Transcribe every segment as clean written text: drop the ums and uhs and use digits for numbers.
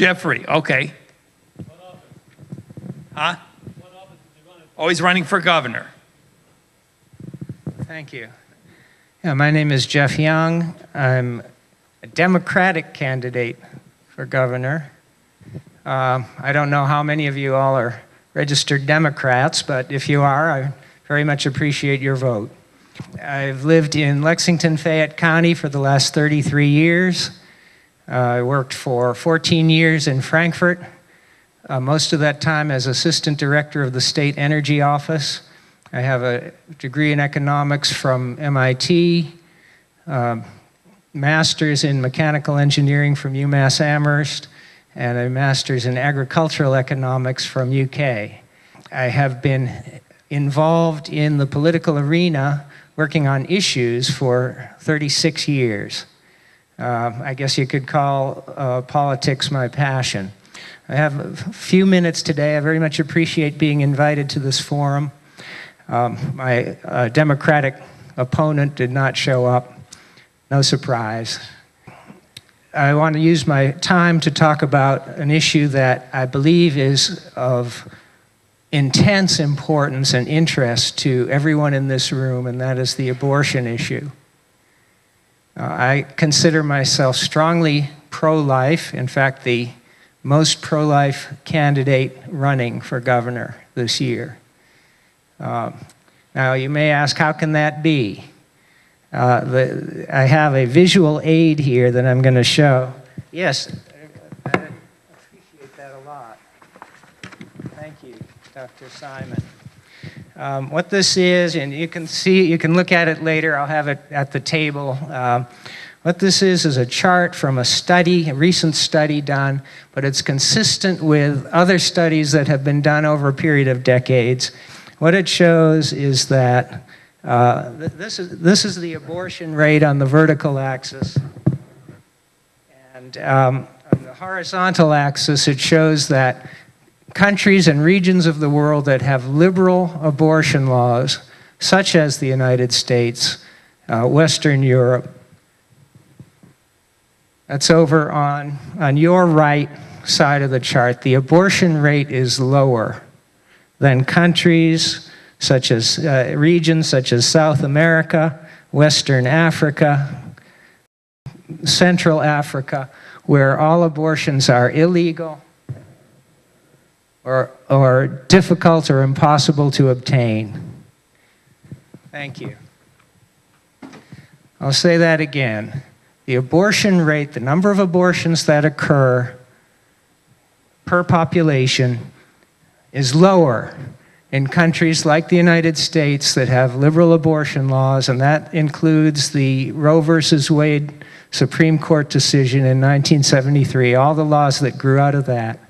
Jeffrey, okay. What office? Huh? What office is he running for? Oh, he's running for governor. Thank you. Yeah, my name is Geoff Young. I'm a Democratic candidate for governor. I don't know how many of you all are registered Democrats, but if you are, I very much appreciate your vote. I've lived in Lexington, Fayette County for the last 33 years. I worked for 14 years in Frankfurt, most of that time as Assistant Director of the State Energy Office. I have a degree in economics from MIT, master's in mechanical engineering from UMass Amherst, and a master's in agricultural economics from UK. I have been involved in the political arena working on issues for 36 years. I guess you could call politics my passion. I have a few minutes today. I very much appreciate being invited to this forum. My Democratic opponent did not show up. No surprise. I want to use my time to talk about an issue that I believe is of intense importance and interest to everyone in this room, and that is the abortion issue. I consider myself strongly pro-life, in fact, the most pro-life candidate running for governor this year. Now, you may ask, how can that be? I have a visual aid here that I'm going to show. Yes, I appreciate that a lot. Thank you, Dr. Simon. What this is, and you can see, you can look at it later, I'll have it at the table. What this is a chart from a study, a recent study done, but it's consistent with other studies that have been done over a period of decades. What it shows is that this is the abortion rate on the vertical axis, and on the horizontal axis it shows that countries and regions of the world that have liberal abortion laws, such as the United States, Western Europe, that's over on your right side of the chart. The abortion rate is lower than countries such as regions such as South America, Western Africa, Central Africa, where all abortions are illegal or difficult or impossible to obtain. Thank you. I'll say that again. The abortion rate, the number of abortions that occur per population, is lower in countries like the United States that have liberal abortion laws, and that includes the Roe versus Wade Supreme Court decision in 1973, all the laws that grew out of that.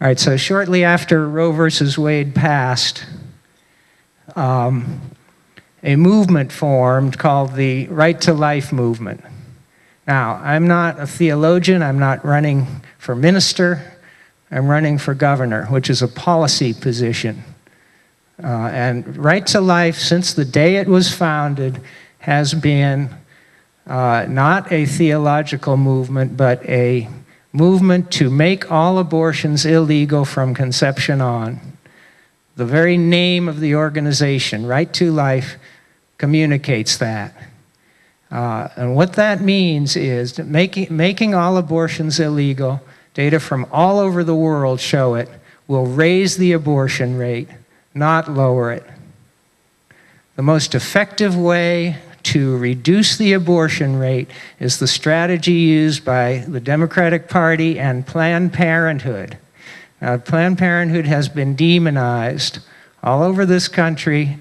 All right, so shortly after Roe versus Wade passed, a movement formed called the Right to Life movement. Now, I'm not a theologian, I'm not running for minister, I'm running for governor, which is a policy position. And Right to Life, since the day it was founded, has been not a theological movement, but a movement to make all abortions illegal from conception on. The very name of the organization, Right to Life, communicates that. And what that means is that making all abortions illegal, data from all over the world show it, will raise the abortion rate, not lower it. The most effective way to reduce the abortion rate is the strategy used by the Democratic Party and Planned Parenthood. Now, Planned Parenthood has been demonized all over this country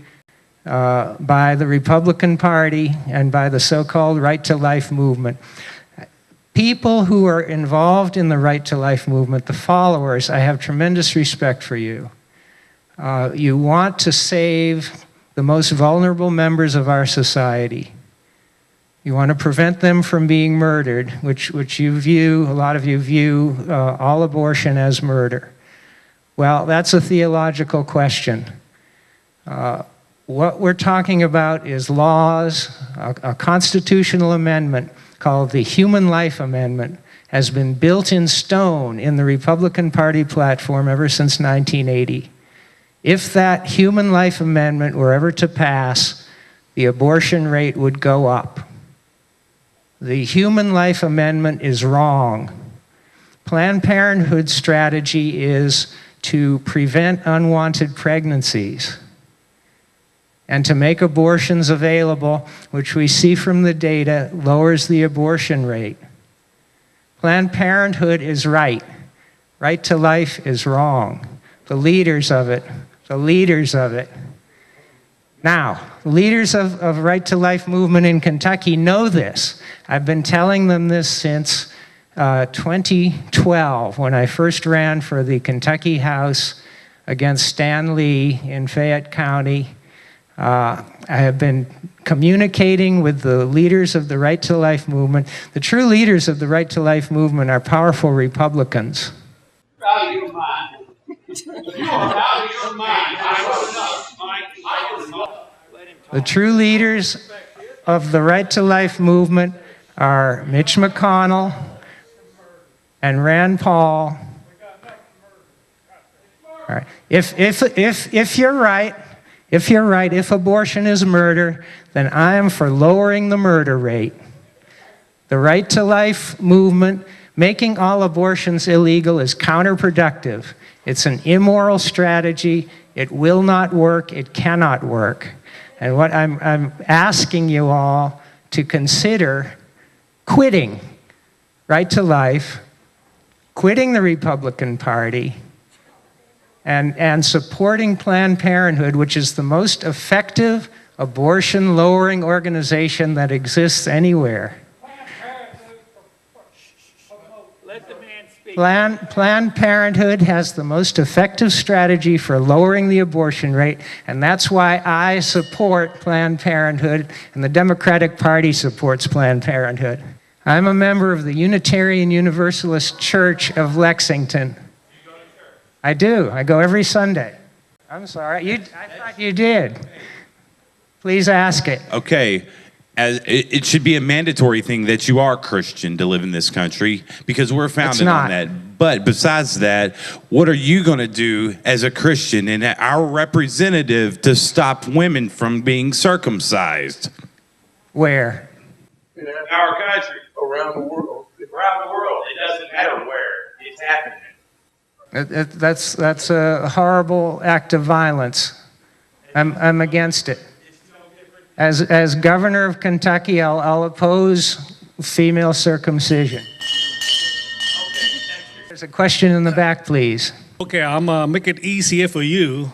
by the Republican Party and by the so-called Right to Life movement. People who are involved in the Right to Life movement, the followers, I have tremendous respect for you. You want to save the most vulnerable members of our society. You want to prevent them from being murdered, which you view, a lot of you view all abortion as murder. Well, that's a theological question. What we're talking about is laws, a constitutional amendment called the Human Life Amendment, has been built in stone in the Republican Party platform ever since 1980. If that human life amendment were ever to pass, the abortion rate would go up. The human life amendment is wrong. Planned Parenthood's strategy is to prevent unwanted pregnancies and to make abortions available, which we see from the data lowers the abortion rate. Planned Parenthood is right. Right to life is wrong. The leaders of it. Now, leaders of Right to Life movement in Kentucky know this. I've been telling them this since 2012, when I first ran for the Kentucky House against Stan Lee in Fayette County. I have been communicating with the leaders of the Right to Life movement. The true leaders of the Right to Life movement are powerful Republicans. Proud of your mind. You are proud of your mind. I was not. The true leaders of the Right to Life movement are Mitch McConnell and Rand Paul. All right. If you're right, if abortion is murder, then I am for lowering the murder rate. The Right to Life movement, making all abortions illegal, is counterproductive. It's an immoral strategy. It will not work. It cannot work. And what I'm asking you all to consider quitting Right to Life, quitting the Republican Party, and supporting Planned Parenthood, which is the most effective abortion-lowering organization that exists anywhere. Let the man speak. Planned Parenthood has the most effective strategy for lowering the abortion rate, and that's why I support Planned Parenthood, and the Democratic Party supports Planned Parenthood. I'm a member of the Unitarian Universalist Church of Lexington. I do. I go every Sunday. I'm sorry. I thought you did. Please ask it. Okay. It should be a mandatory thing that you are Christian to live in this country, because we're founded on that. But besides that, what are you going to do as a Christian and our representative to stop women from being circumcised? Where? In our country. Around the world. Around the world. It doesn't matter where. It's happening. That's a horrible act of violence. I'm against it. As governor of Kentucky, I'll oppose female circumcision. There's a question in the back, please. Okay, I'm make it easier for you.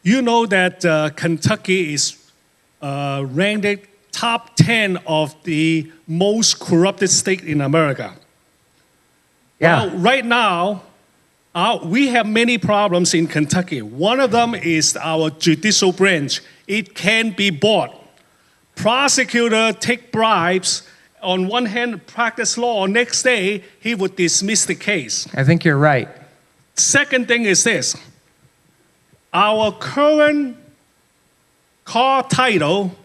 You know that Kentucky is ranked top 10 of the most corrupted state in America. Yeah. Well, right now, we have many problems in Kentucky. One of them is our judicial branch. It can be bought. Prosecutor take bribes. On one hand, practice law. Next day, he would dismiss the case. I think you're right. Second thing is this. Our current car title,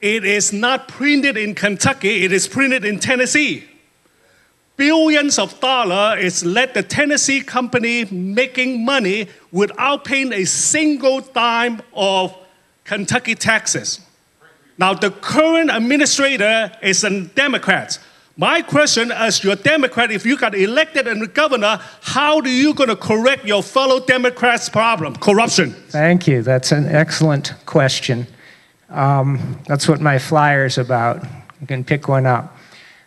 it is not printed in Kentucky. It is printed in Tennessee. Billions of dollars is let the Tennessee company making money without paying a single dime of Kentucky taxes. Now, the current administrator is a Democrat. My question as your Democrat, if you got elected and governor, how are you going to correct your fellow Democrats' problem, corruption? Thank you. That's an excellent question. That's what my flyer's about. You can pick one up.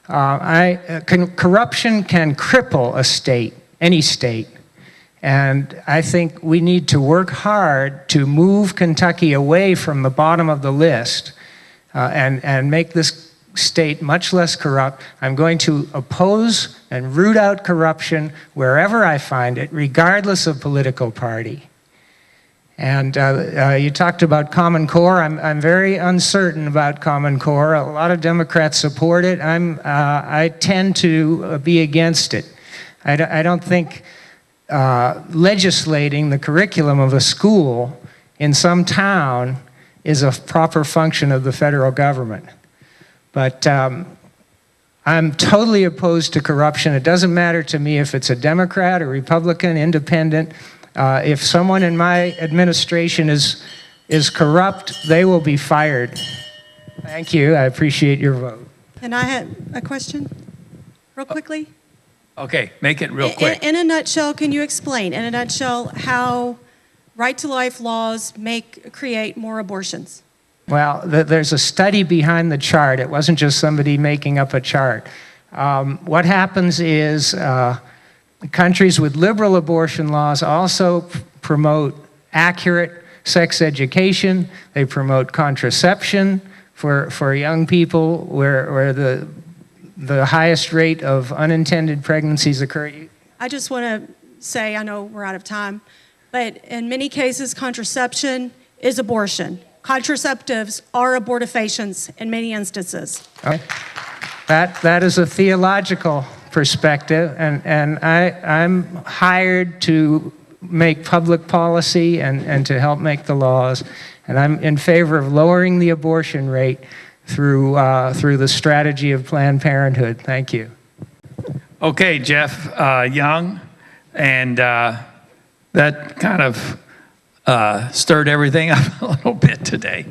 Corruption can cripple a state, any state. And I think we need to work hard to move Kentucky away from the bottom of the list and make this state much less corrupt. I'm going to oppose and root out corruption wherever I find it, regardless of political party. And you talked about Common Core. I'm very uncertain about Common Core. A lot of Democrats support it. I tend to be against it. I don't think legislating the curriculum of a school in some town is a proper function of the federal government. But I'm totally opposed to corruption. It doesn't matter to me if it's a Democrat or Republican, independent. If someone in my administration is corrupt, they will be fired. Thank you. I appreciate your vote. And I had a question, real quickly. Okay, make it real quick. In a nutshell, can you explain, in a nutshell, how right-to-life laws create more abortions? Well, there's a study behind the chart. It wasn't just somebody making up a chart. What happens is countries with liberal abortion laws also promote accurate sex education. They promote contraception for young people where the highest rate of unintended pregnancies occur. I just want to say, I know we're out of time, but in many cases, contraception is abortion. Contraceptives are abortifacients in many instances. Okay. That is a theological perspective, and I'm hired to make public policy and to help make the laws, and I'm in favor of lowering the abortion rate through the strategy of Planned Parenthood. Thank you. Okay, Geoff Young, and that kind of stirred everything up a little bit today.